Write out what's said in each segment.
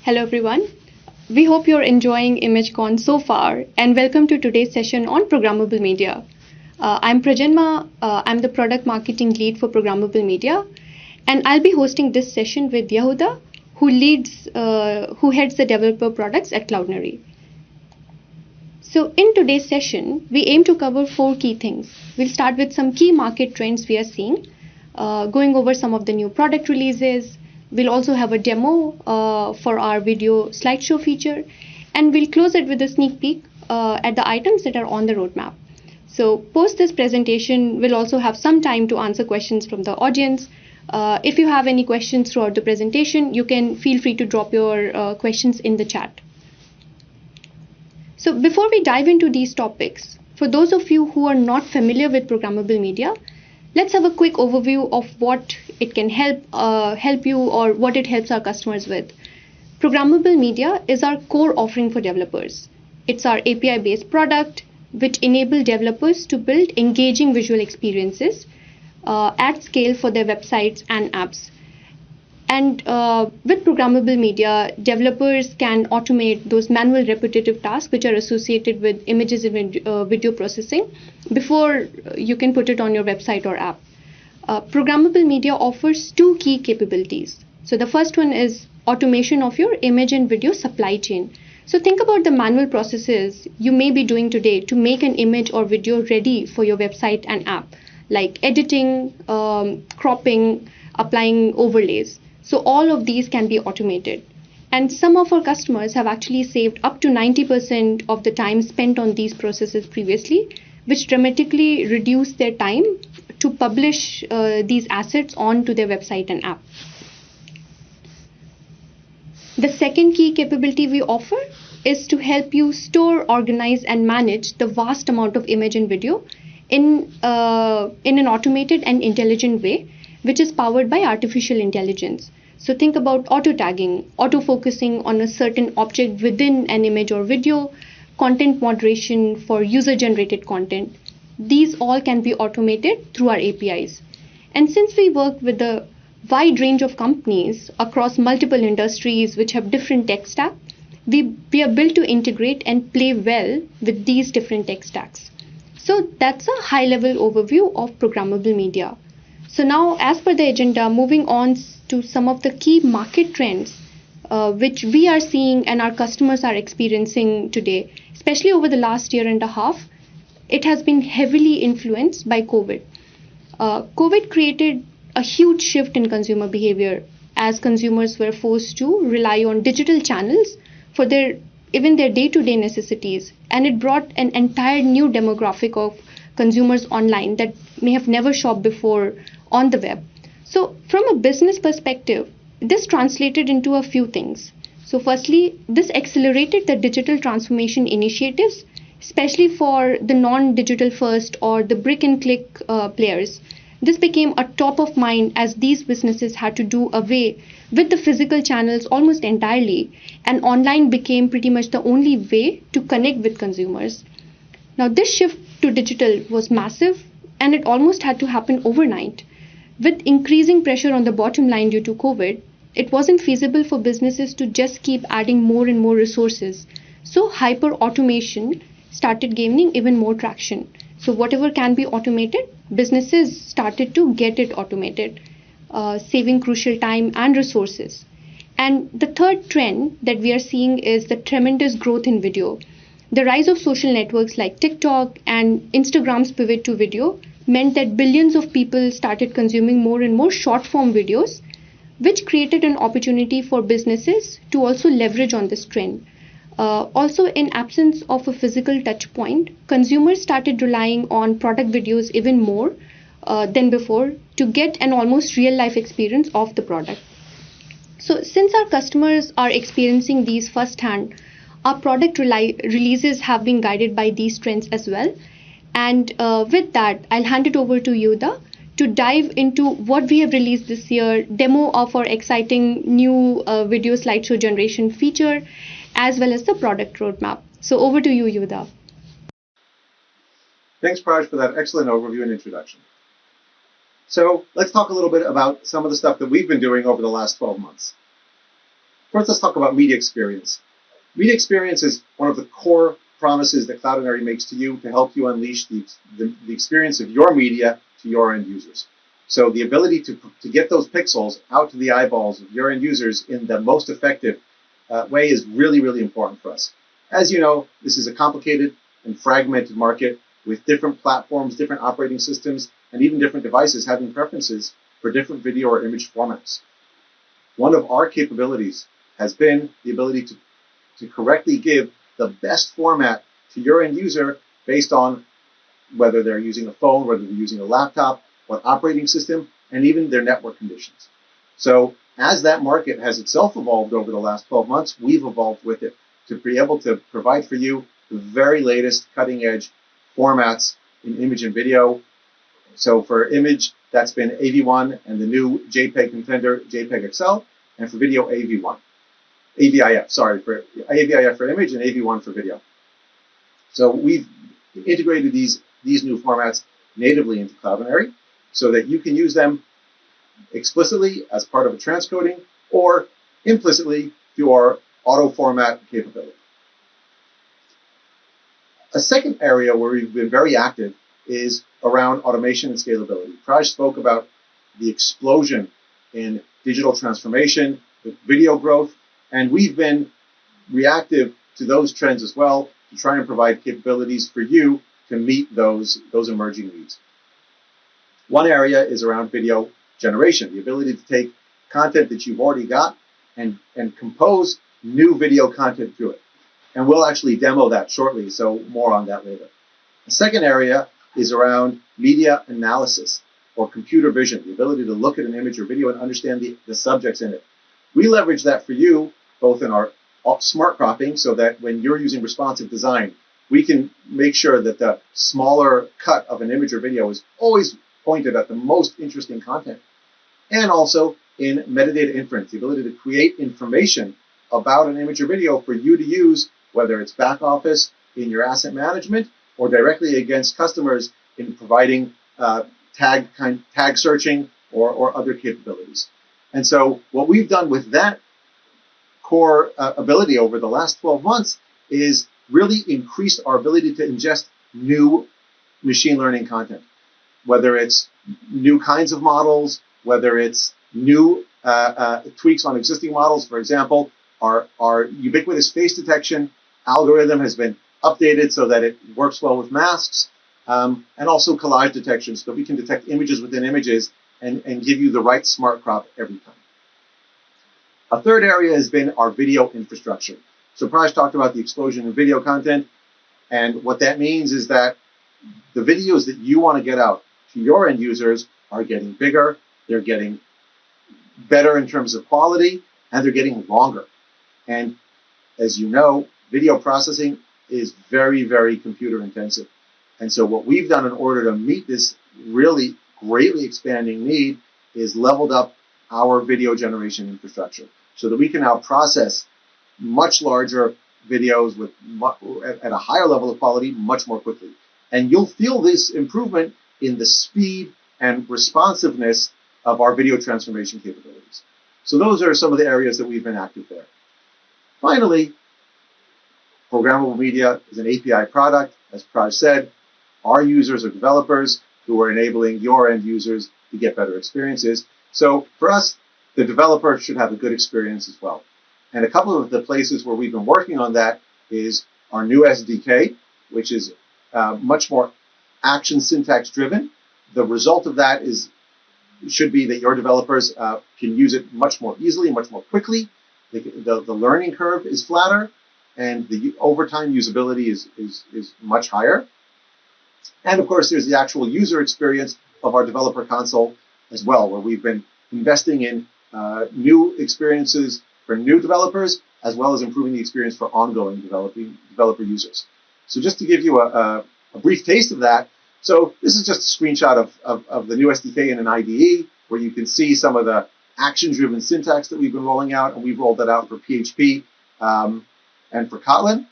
Hello everyone. We hope you're enjoying ImageCon so far and welcome to today's session on programmable media. I'm Prajanma, I'm the product marketing lead for programmable media, and I'll be hosting this session with Yehuda, who heads the developer products at Cloudinary. So in today's session, we aim to cover four key things. We'll start with some key market trends we are seeing, going over some of the new product releases. We'll also have a demo for our video slideshow feature, and we'll close it with a sneak peek at the items that are on the roadmap. So post this presentation, we'll also have some time to answer questions from the audience. If you have any questions throughout the presentation, you can feel free to drop your questions in the chat. So before we dive into these topics, for those of you who are not familiar with programmable media, let's have a quick overview of what it can help you or what it helps our customers with. Programmable media is our core offering for developers. It's our API-based product which enable developers to build engaging visual experiences at scale for their websites and apps. And with programmable media, developers can automate those manual repetitive tasks which are associated with images and video processing before you can put it on your website or app. Programmable media offers two key capabilities. So the first one is automation of your image and video supply chain. So think about the manual processes you may be doing today to make an image or video ready for your website and app, like editing, cropping, applying overlays. So all of these can be automated. And some of our customers have actually saved up to 90% of the time spent on these processes previously, which dramatically reduce their time to publish these assets onto their website and app. The second key capability we offer is to help you store, organize, and manage the vast amount of image and video in an automated and intelligent way, which is powered by artificial intelligence. So think about auto tagging, auto focusing on a certain object within an image or video, content moderation for user generated content. These all can be automated through our APIs. And since we work with a wide range of companies across multiple industries which have different tech stack, we are built to integrate and play well with these different tech stacks. So that's a high level overview of programmable media. So now, as per the agenda, moving on to some of the key market trends which we are seeing and our customers are experiencing today, especially over the last year and a half. It has been heavily influenced by COVID. COVID created a huge shift in consumer behavior as consumers were forced to rely on digital channels for even their day-to-day necessities, and it brought an entire new demographic of consumers online that may have never shopped before on the web. So from a business perspective, this translated into a few things. So firstly, this accelerated the digital transformation initiatives, especially for the non-digital first or the brick and click players. This became a top of mind as these businesses had to do away with the physical channels almost entirely, and online became pretty much the only way to connect with consumers. Now, this shift to digital was massive and it almost had to happen overnight. With increasing pressure on the bottom line due to COVID, it wasn't feasible for businesses to just keep adding more and more resources. So hyper automation started gaining even more traction. So whatever can be automated, businesses started to get it automated, saving crucial time and resources. And the third trend that we are seeing is the tremendous growth in video. The rise of social networks like TikTok and Instagram's pivot to video meant that billions of people started consuming more and more short form videos, which created an opportunity for businesses to also leverage on this trend. Also, in absence of a physical touch point, consumers started relying on product videos even more than before to get an almost real life experience of the product. So since our customers are experiencing these firsthand, our product releases have been guided by these trends as well. And with that, I'll hand it over to Yuda to dive into what we have released this year, demo of our exciting new video slideshow generation feature, as well as the product roadmap. So over to you, Yuda. Thanks, Praj, for that excellent overview and introduction. So let's talk a little bit about some of the stuff that we've been doing over the last 12 months. First, let's talk about media experience. Media experience is one of the core promises that Cloudinary makes to you to help you unleash the experience of your media to your end users. So the ability to get those pixels out to the eyeballs of your end users in the most effective way is really, really important for us. As you know, this is a complicated and fragmented market with different platforms, different operating systems, and even different devices having preferences for different video or image formats. One of our capabilities has been the ability to correctly give the best format to your end user based on whether they're using a phone, whether they're using a laptop, what operating system, and even their network conditions. So as that market has itself evolved over the last 12 months, we've evolved with it to be able to provide for you the very latest cutting-edge formats in image and video. So for image, that's been AV1 and the new JPEG contender, JPEG XL, and for video, AVIF, for AVIF for image and AV1 for video. So we've integrated these new formats natively into Cloudinary so that you can use them explicitly as part of a transcoding or implicitly through our auto format capability. A second area where we've been very active is around automation and scalability. Praj spoke about the explosion in digital transformation, with video growth, and we've been reactive to those trends as well to try and provide capabilities for you to meet those emerging needs. One area is around video generation, the ability to take content that you've already got and compose new video content through it. And we'll actually demo that shortly, so more on that later. The second area is around media analysis or computer vision, the ability to look at an image or video and understand the subjects in it. We leverage that for you both in our smart cropping so that when you're using responsive design, we can make sure that the smaller cut of an image or video is always pointed at the most interesting content. And also in metadata inference, the ability to create information about an image or video for you to use, whether it's back office in your asset management or directly against customers in providing tag searching or other capabilities. And so what we've done with that core ability over the last 12 months is really increase our ability to ingest new machine learning content, whether it's new kinds of models, whether it's new tweaks on existing models. For example, our ubiquitous face detection algorithm has been updated so that it works well with masks, and also collage detection so that we can detect images within images and give you the right smart crop every time. A third area has been our video infrastructure. So Praj talked about the explosion in video content, and what that means is that the videos that you want to get out to your end users are getting bigger, they're getting better in terms of quality, and they're getting longer. And as you know, video processing is very, very computer intensive. And so what we've done in order to meet this really greatly expanding need is leveled up our video generation infrastructure so that we can now process much larger videos with at a higher level of quality much more quickly. And you'll feel this improvement in the speed and responsiveness of our video transformation capabilities. So those are some of the areas that we've been active there. Finally, Programmable Media is an API product. As Praj said, our users are developers who are enabling your end users to get better experiences. So for us, the developer should have a good experience as well. And a couple of the places where we've been working on that is our new SDK, which is much more action syntax driven. The result of that should be that your developers can use it much more easily, much more quickly. The learning curve is flatter, and the overtime usability is much higher. And of course, there's the actual user experience of our developer console as well, where we've been investing in new experiences for new developers, as well as improving the experience for ongoing developer users. So just to give you a brief taste of that, so this is just a screenshot of the new SDK in an IDE, where you can see some of the action-driven syntax that we've been rolling out, and we've rolled that out for PHP and for Kotlin.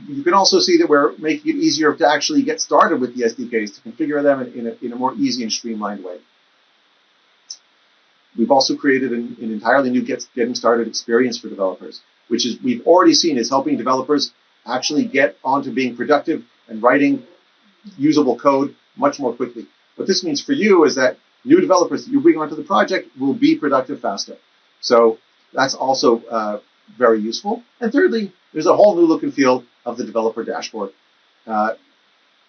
You can also see that we're making it easier to actually get started with the SDKs, to configure them in a more easy and streamlined way. we've also created an entirely new getting started experience for developers, which is we've already seen is helping developers actually get onto being productive and writing usable code much more quickly. What this means for you is that new developers that you bring onto the project will be productive faster. So that's also very useful. And thirdly, there's a whole new look and feel of the developer dashboard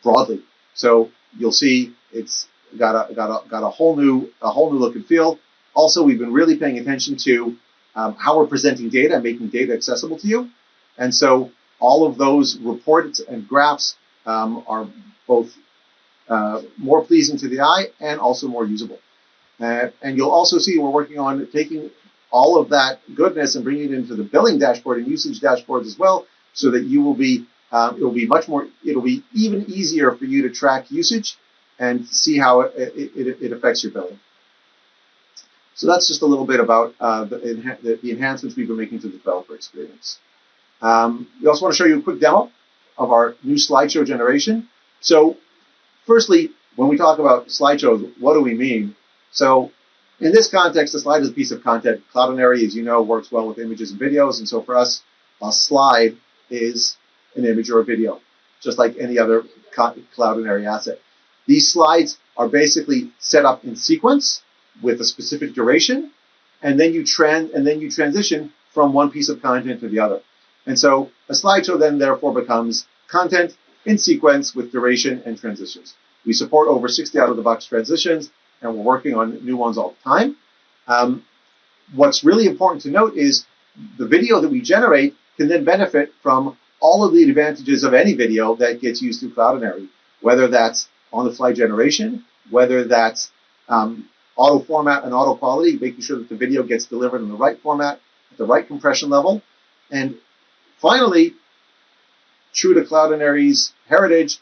broadly. So you'll see it's got a whole new look and feel. Also, we've been really paying attention to how we're presenting data and making data accessible to you. And so all of those reports and graphs are both more pleasing to the eye and also more usable. And you'll also see we're working on taking all of that goodness and bringing it into the billing dashboard and usage dashboards as well, so that you will be it'll be even easier for you to track usage and see how it affects your billing. So that's just a little bit about the enhancements we've been making to the developer experience. We also want to show you a quick demo of our new slideshow generation. So firstly, when we talk about slideshows, what do we mean? So in this context, a slide is a piece of content. Cloudinary, as you know, works well with images and videos. And so for us, a slide is an image or a video, just like any other Cloudinary asset. These slides are basically set up in sequence with a specific duration, and then you transition from one piece of content to the other. And so a slideshow then therefore becomes content in sequence with duration and transitions. We support over 60 out-of-the-box transitions, and we're working on new ones all the time. What's really important to note is the video that we generate can then benefit from all of the advantages of any video that gets used through Cloudinary, whether that's on-the-fly generation, whether that's auto format and auto quality, making sure that the video gets delivered in the right format, at the right compression level. And finally, true to Cloudinary's heritage,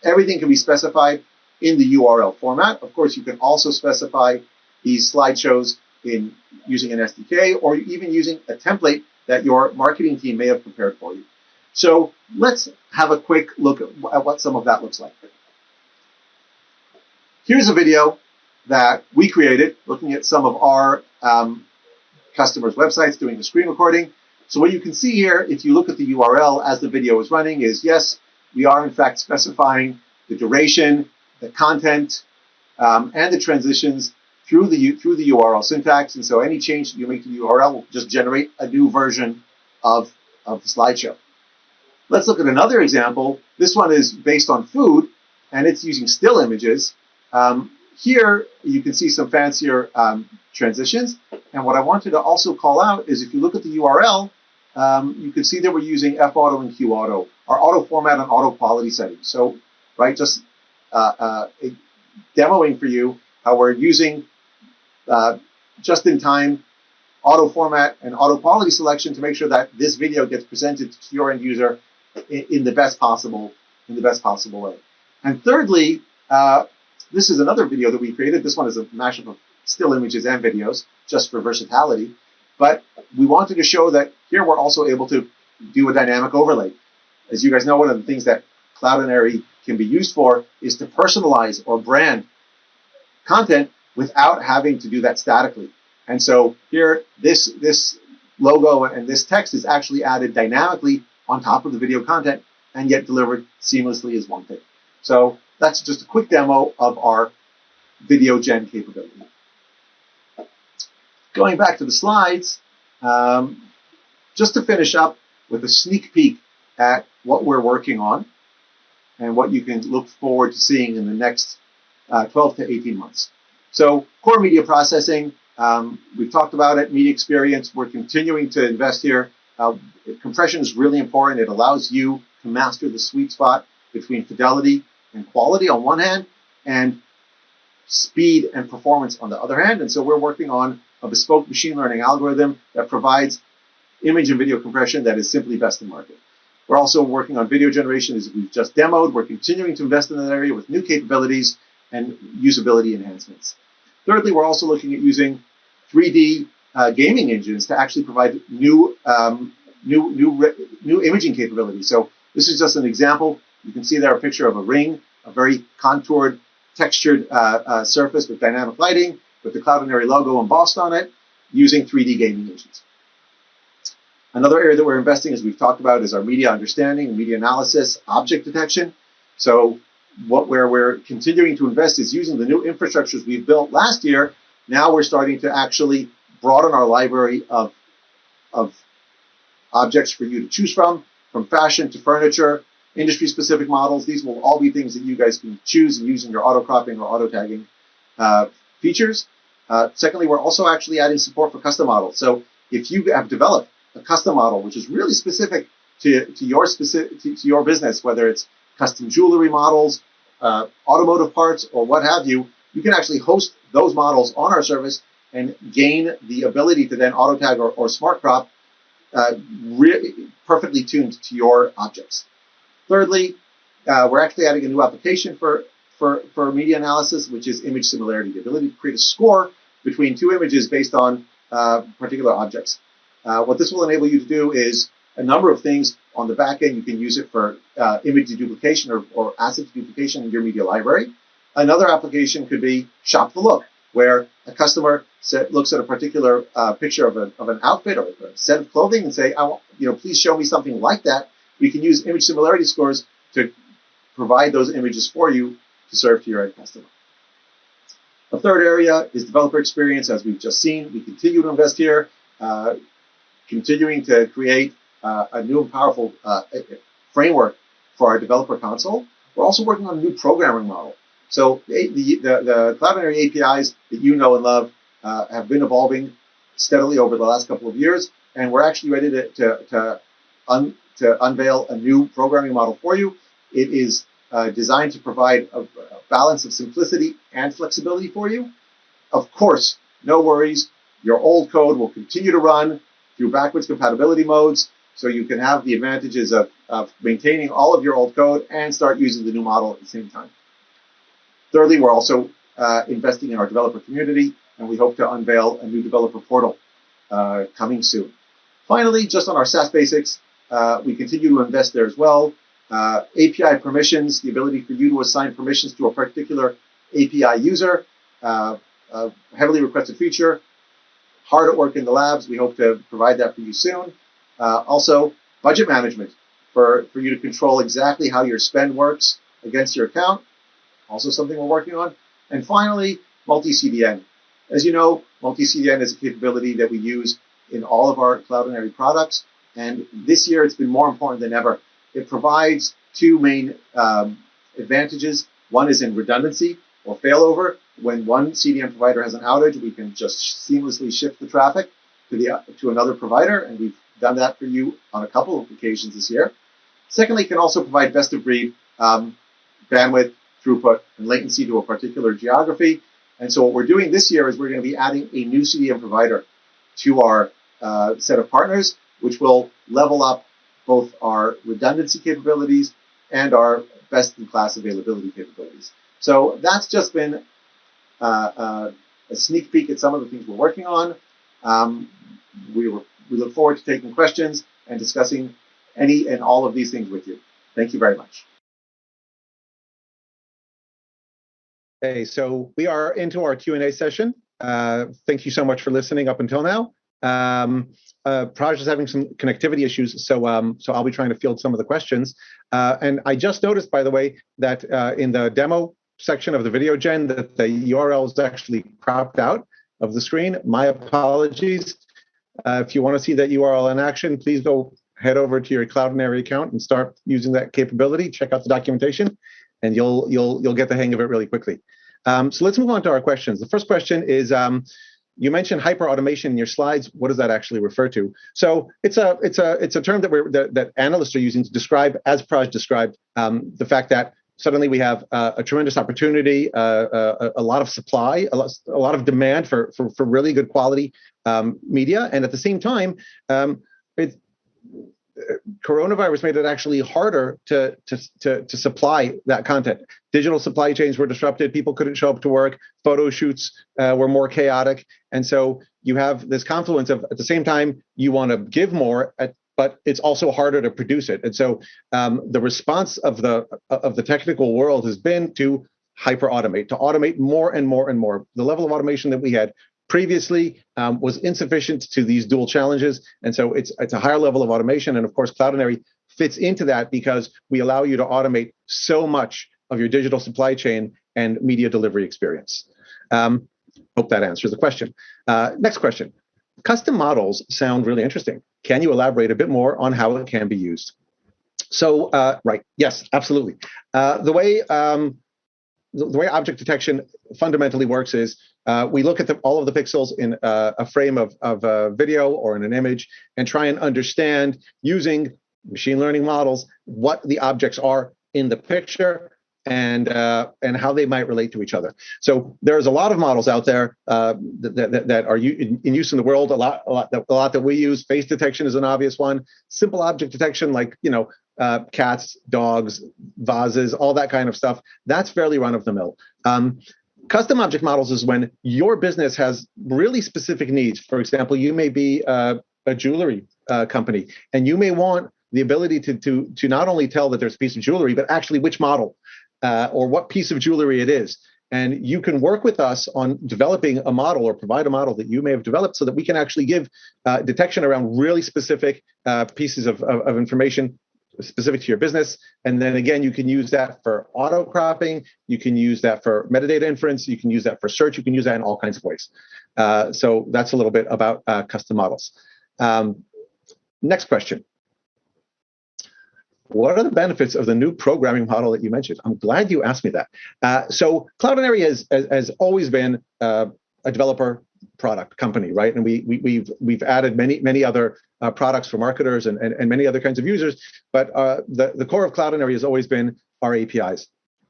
everything can be specified in the URL format. Of course, you can also specify these slideshows in using an SDK or even using a template that your marketing team may have prepared for you. So let's have a quick look at what some of that looks like. Here's a video that we created looking at some of our customers' websites doing the screen recording. So what you can see here, if you look at the URL as the video is running, is yes, we are in fact specifying the duration, the content, and the transitions through the URL syntax. And so any change that you make to the URL will just generate a new version of the slideshow. Let's look at another example. This one is based on food, and it's using still images. Here you can see some fancier transitions. And what I wanted to also call out is if you look at the URL, you can see that we're using F-auto and Q-auto, our auto format and auto quality settings. So, right, just demoing for you how we're using just-in-time auto format and auto quality selection to make sure that this video gets presented to your end user in the best possible way. And thirdly, this is another video that we created. This one is a mashup of still images and videos, just for versatility. But we wanted to show that here we're also able to do a dynamic overlay. As you guys know, one of the things that Cloudinary can be used for is to personalize or brand content without having to do that statically. And so here, this logo and this text is actually added dynamically on top of the video content and yet delivered seamlessly as one thing. So that's just a quick demo of our video gen capability. Going back to the slides, just to finish up with a sneak peek at what we're working on and what you can look forward to seeing in the next 12 to 18 months. So core media processing, we've talked about it, media experience, we're continuing to invest here. Compression is really important. It allows you to master the sweet spot between fidelity and quality on one hand, and speed and performance on the other hand. And so we're working on a bespoke machine learning algorithm that provides image and video compression that is simply best in market. We're also working on video generation, as we've just demoed. We're continuing to invest in that area with new capabilities and usability enhancements. Thirdly, we're also looking at using 3D gaming engines to actually provide new imaging capabilities. So this is just an example. You can see there a picture of a ring, a very contoured, textured surface with dynamic lighting. with the Cloudinary logo embossed on it using 3D gaming engines. Another area that we're investing, as we've talked about, is our media understanding, media analysis, object detection. So where we're continuing to invest is using the new infrastructures we've built last year. Now we're starting to actually broaden our library of objects for you to choose from fashion to furniture, industry-specific models. These will all be things that you guys can choose and use in your auto-cropping or auto-tagging features. Secondly, we're also actually adding support for custom models. So if you have developed a custom model which is really specific to your business, whether it's custom jewelry models, automotive parts, or what have you, you can actually host those models on our service and gain the ability to then auto tag or smart crop perfectly tuned to your objects. Thirdly, we're actually adding a new application for media analysis, which is image similarity, the ability to create a score between two images based on particular objects. What this will enable you to do is a number of things on the back end. You can use it for image deduplication or asset deduplication in your media library. Another application could be shop the look, where a customer looks at a particular picture of an outfit or a set of clothing and say, please show me something like that. We can use image similarity scores to provide those images for you to serve to your end customer. A third area is developer experience. As we've just seen, we continue to invest here, continuing to create a new and powerful framework for our developer console. We're also working on a new programming model. So the Cloudinary APIs that you know and love have been evolving steadily over the last couple of years, and we're actually ready to unveil a new programming model for you. It is designed to provide a balance of simplicity and flexibility for you. Of course, no worries. Your old code will continue to run through backwards compatibility modes, so you can have the advantages of maintaining all of your old code and start using the new model at the same time. Thirdly, we're also investing in our developer community, and we hope to unveil a new developer portal coming soon. Finally, just on our SaaS basics, we continue to invest there as well. API permissions, the ability for you to assign permissions to a particular API user, a heavily requested feature, hard at work in the labs. We hope to provide that for you soon. Also, budget management for you to control exactly how your spend works against your account. Also something we're working on. And finally, multi-CDN. As you know, multi-CDN is a capability that we use in all of our Cloudinary products. And this year, it's been more important than ever. It provides two main advantages. One is in redundancy or failover. When one CDN provider has an outage, we can just seamlessly shift the traffic to another provider, and we've done that for you on a couple of occasions this year. Secondly, it can also provide best-of-breed bandwidth, throughput, and latency to a particular geography. And so what we're doing this year is we're going to be adding a new CDN provider to our set of partners, which will level up both our redundancy capabilities and our best-in-class availability capabilities. So that's just been a sneak peek at some of the things we're working on. We look forward to taking questions and discussing any and all of these things with you. Thank you very much. Okay, so we are into our Q&A session. Thank you so much for listening up until now. Praj is having some connectivity issues, so I'll be trying to field some of the questions. And I just noticed, by the way, that in the demo section of the video gen, that the URL is actually cropped out of the screen. My apologies. If you want to see that URL in action, please go head over to your Cloudinary account and start using that capability. Check out the documentation, and you'll get the hang of it really quickly. So let's move on to our questions. The first question is, you mentioned hyper automation in your slides. What does that actually refer to? So it's a term that analysts are using to describe, as Praj described, the fact that suddenly we have a tremendous opportunity, a lot of supply, a lot of demand for really good quality media, and at the same time, coronavirus made it actually harder to supply that content. Digital supply chains were disrupted. People couldn't show up to work. Photo shoots were more chaotic. And so you have this confluence of, at the same time, you want to give more, but it's also harder to produce it. And so the response of the technical world has been to hyper-automate, to automate more and more and more. The level of automation that we had previously was insufficient to these dual challenges, and so it's a higher level of automation. And of course, Cloudinary fits into that because we allow you to automate so much of your digital supply chain and media delivery experience. Hope that answers the question. Next question. Custom models sound really interesting. Can you elaborate a bit more on how it can be used? So, right, yes, absolutely. The way object detection fundamentally works is we look at all of the pixels in a frame of a video or in an image and try and understand, using machine learning models, what the objects are in the picture and how they might relate to each other. So there's a lot of models out there that are in use in the world. A lot that we use. Face detection is an obvious one. Simple object detection, like cats, dogs, vases, all that kind of stuff. That's fairly run of the mill. Custom object models is when your business has really specific needs. For example, you may be a jewelry company, and you may want the ability to not only tell that there's a piece of jewelry, but actually which model or what piece of jewelry it is. And you can work with us on developing a model or provide a model that you may have developed so that we can actually give detection around really specific pieces of information specific to your business. And then again, you can use that for auto cropping. You can use that for metadata inference. You can use that for search. You can use that in all kinds of ways. So that's a little bit about custom models. Next question. What are the benefits of the new programming model that you mentioned? I'm glad you asked me that. So Cloudinary has always been a developer product company, right? And we've added many other products for marketers and many other kinds of users. But the core of Cloudinary has always been our APIs.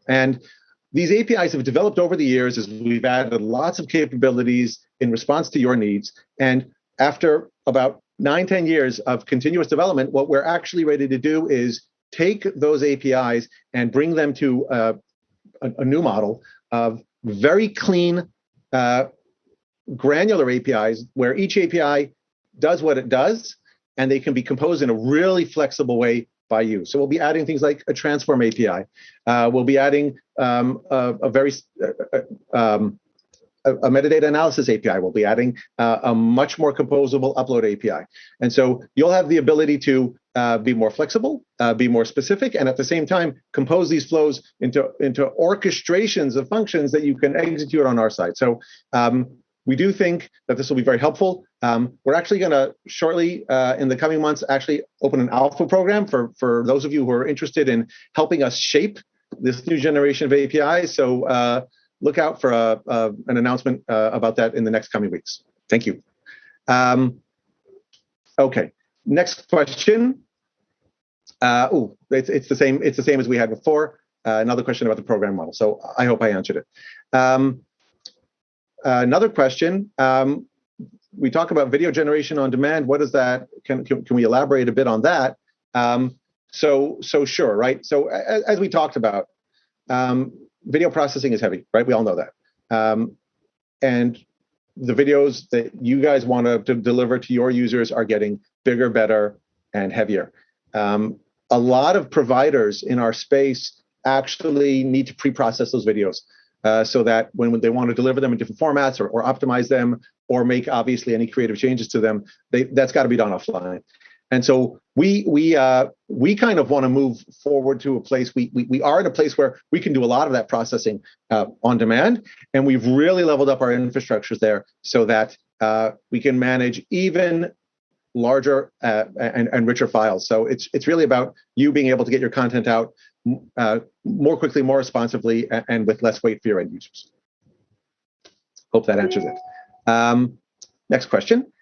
And these APIs have developed over the years as we've added lots of capabilities in response to your needs. And after about 9-10 years of continuous development, what we're actually ready to do is take those APIs and bring them to a new model of very clean, granular APIs, where each API does what it does, and they can be composed in a really flexible way by you. So we'll be adding things like a transform API. We'll be adding a metadata analysis API. We'll be adding a much more composable upload API. And so you'll have the ability to be more flexible, be more specific, and at the same time, compose these flows into orchestrations of functions that you can execute on our side. So we do think that this will be very helpful. We're actually going to shortly, in the coming months, actually open an alpha program for those of you who are interested in helping us shape this new generation of APIs. So look out for an announcement about that in the next coming weeks. Thank you. Okay, next question. It's the same. It's the same as we had before. Another question about the program model. So I hope I answered it. Another question. We talk about video generation on demand. What is that? Can we elaborate a bit on that? So sure, right? So as we talked about, video processing is heavy, right? We all know that. And the videos that you guys want to deliver to your users are getting bigger, better, and heavier. A lot of providers in our space actually need to pre-process those videos so that when they want to deliver them in different formats or optimize them or make obviously any creative changes to them, that's got to be done offline. And so we kind of want to move forward to a place. We are in a place where we can do a lot of that processing on demand, and we've really leveled up our infrastructures there so that we can manage even larger and richer files. So it's really about you being able to get your content out more quickly, more responsively, and with less weight for your end users. Hope that answers it. Next question.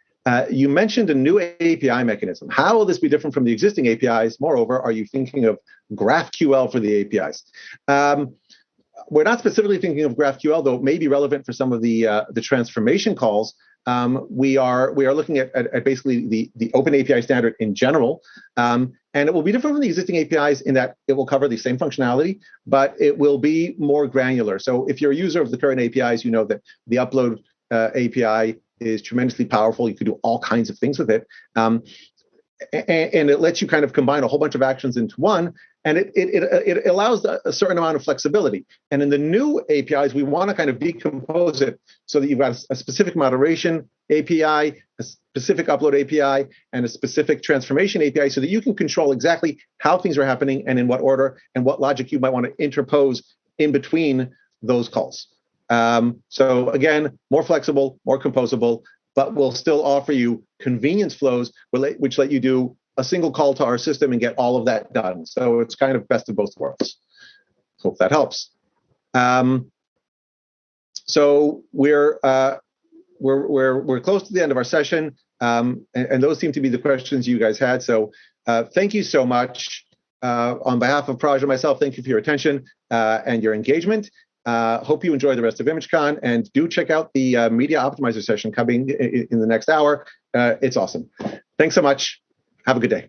You mentioned a new API mechanism. How will this be different from the existing APIs? Moreover, are you thinking of GraphQL for the APIs? We're not specifically thinking of GraphQL, though it may be relevant for some of the transformation calls. We are looking at basically the Open API standard in general, and it will be different from the existing APIs in that it will cover the same functionality, but it will be more granular. So if you're a user of the current APIs, you know that the upload API is tremendously powerful. You can do all kinds of things with it. And it lets you kind of combine a whole bunch of actions into one. and it allows a certain amount of flexibility. And in the new APIs, we want to kind of decompose it so that you've got a specific moderation API, a specific upload API, and a specific transformation API, so that you can control exactly how things are happening and in what order and what logic you might want to interpose in between those calls. So again, more flexible, more composable, but we'll still offer you convenience flows which let you do a single call to our system and get all of that done. So it's kind of best of both worlds. Hope that helps. So we're close to the end of our session, and those seem to be the questions you guys had. So thank you so much. On behalf of Praj and myself, thank you for your attention and your engagement. Hope you enjoy the rest of ImageCon, and do check out the Media Optimizer session coming in the next hour. It's awesome. Thanks so much. Have a good day.